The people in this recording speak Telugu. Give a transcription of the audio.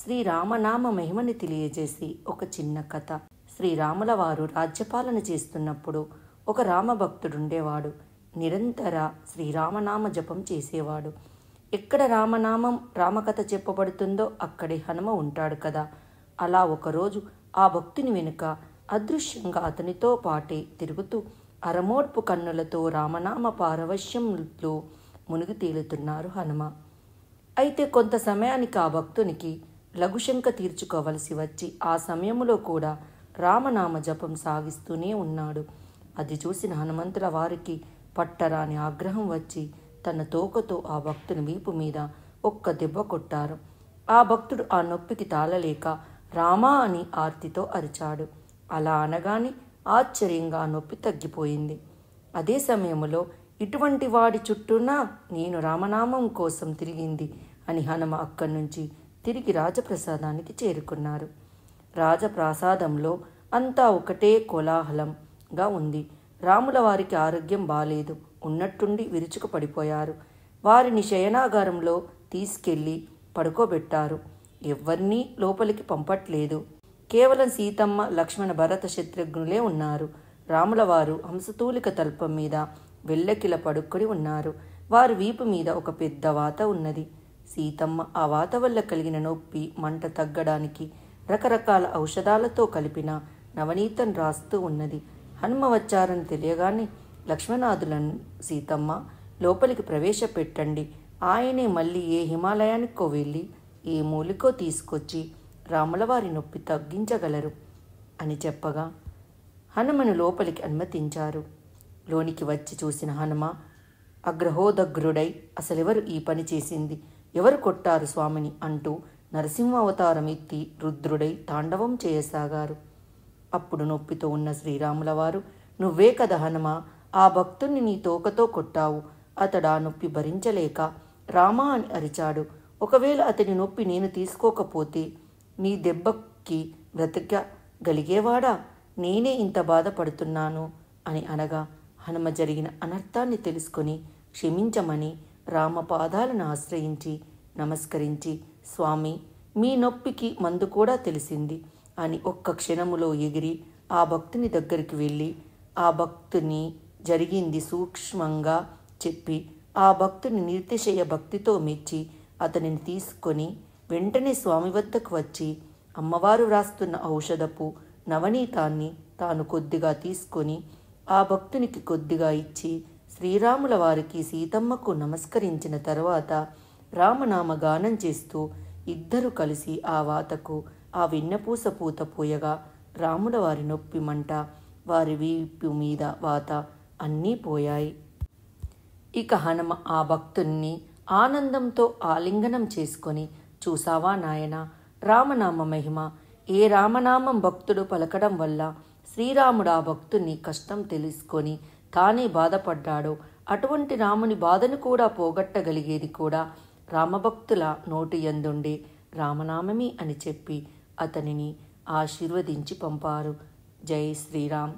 శ్రీరామనామ మహిమని తెలియజేసి ఒక చిన్న కథ. శ్రీరాముల వారు రాజ్యపాలన చేస్తున్నప్పుడు ఒక రామభక్తుడుండేవాడు. నిరంతర శ్రీరామనామ జపం చేసేవాడు. ఎక్కడ రామనామం రామకథ చెప్పబడుతుందో అక్కడే హనుమ ఉంటాడు కదా. అలా ఒకరోజు ఆ భక్తుని వెనుక అదృశ్యంగా అతనితో పాటే తిరుగుతూ అరమోడ్పు కన్నులతో రామనామ పారవశ్యంలో మునిగి తేలుతున్నారు హనుమ. అయితే కొంత సమయానికి ఆ భక్తునికి లఘుశంక తీర్చుకోవలసి వచ్చి ఆ సమయంలో కూడా రామనామ జపం సాగిస్తూనే ఉన్నాడు. అది చూసిన హనుమంతుల వారికి పట్టరాని ఆగ్రహం వచ్చి తన తోకతో ఆ భక్తుని వీపు మీద ఒక్క దెబ్బ కొట్టారు. ఆ భక్తుడు ఆ నొప్పికి తాళలేక రామా అని ఆర్తితో అరిచాడు. అలా అనగానే ఆశ్చర్యంగా ఆ నొప్పి తగ్గిపోయింది. అదే సమయంలో ఇటువంటి వాడి చుట్టూనా నేను రామనామం కోసం తిరిగింది అని హనుమ అక్కడి నుంచి తిరిగి రాజప్రసాదానికి చేరుకున్నారు. రాజప్రాసాదంలో అంతా ఒకటే కోలాహలంగా ఉంది. రాముల వారికి ఆరోగ్యం బాలేదు. ఉన్నట్టుండి విరుచుకు పడిపోయారు. వారిని శయనాగారంలో తీసుకెళ్లి పడుకోబెట్టారు. ఎవ్వరినీ లోపలికి పంపట్లేదు. కేవలం సీతమ్మ, లక్ష్మణ, భరత, శత్రుఘ్నులే ఉన్నారు. రాముల వారు హంసతూలిక తల్పం మీద వెల్లకిల పడుకొని ఉన్నారు. వారి వీపు మీద ఒక పెద్ద వాత ఉన్నది. సీతమ్మ ఆ వాత వల్ల కలిగిన నొప్పి, మంట తగ్గడానికి రకరకాల ఔషధాలతో కలిపిన నవనీతం రాస్తూ ఉన్నది. హనుమ వచ్చారని తెలియగానే లక్ష్మణాదులను సీతమ్మ లోపలికి ప్రవేశపెట్టండి. ఆయనే మళ్ళీ ఏ హిమాలయానికో వెళ్ళి ఏ మూలికో తీసుకొచ్చి రాములవారి నొప్పి తగ్గించగలరు అని చెప్పగా హనుమను లోపలికి అనుమతించారు. లోనికి వచ్చి చూసిన హనుమ అగ్రహోదగ్రుడై అసలెవరు ఈ పని చేసింది, ఎవరు కొట్టారు స్వామిని అంటూ నరసింహ అవతారం ఎత్తి రుద్రుడై తాండవం చేయసాగారు. అప్పుడు నొప్పితో ఉన్న శ్రీరాముల వారు, నువ్వే కదా హనుమ ఆ భక్తుణ్ణి నీ తోకతో కొట్టావు. అతడు ఆ నొప్పి భరించలేక రామా అని అరిచాడు. ఒకవేళ అతని నొప్పి నేను తీసుకోకపోతే నీ దెబ్బకి బ్రతకగలిగేవాడా? నేనే ఇంత బాధపడుతున్నాను అని అనగా హనుమ జరిగిన అనర్థాన్ని తెలుసుకొని క్షమించమని రామపాదాలను ఆశ్రయించి నమస్కరించి, స్వామి మీ నొప్పికి మందు కూడా తెలిసింది అని ఒక్క క్షణములో ఎగిరి ఆ భక్తుని దగ్గరికి వెళ్ళి ఆ భక్తుని జరిగింది సూక్ష్మంగా చెప్పి ఆ భక్తుని నిర్తిశయ భక్తితో మెచ్చి అతనిని తీసుకొని వెంటనే స్వామి వద్దకు వచ్చి అమ్మవారు వ్రాస్తున్న ఔషధపు నవనీతాన్ని తాను కొద్దిగా తీసుకొని ఆ భక్తునికి కొద్దిగా ఇచ్చి శ్రీరాముల వారికి సీతమ్మకు నమస్కరించిన తర్వాత రామనామ గానం చేస్తూ ఇద్దరు కలిసి ఆ వాతకు ఆ వెన్నపూస పూత పోయగా రాముల వారి నొప్పి, మంట, వారి వీపు మీద వాత అన్నీ పోయాయి. ఇక హనుమ ఆ భక్తుణ్ణి ఆనందంతో ఆలింగనం చేసుకొని, చూసావా నాయనా రామనామ మహిమ, ఏ రామనామం భక్తుడు పలకడం వల్ల శ్రీరాముడు ఆ భక్తుని కష్టం తెలుసుకొని తానే బాధపడ్డాడో అటువంటి రాముని బాధను కూడా పోగొట్టగలిగేది కూడా రామభక్తుల నోటి యందుండే రామనామమే అని చెప్పి అతనిని ఆశీర్వదించి పంపారు. జై శ్రీరామ్.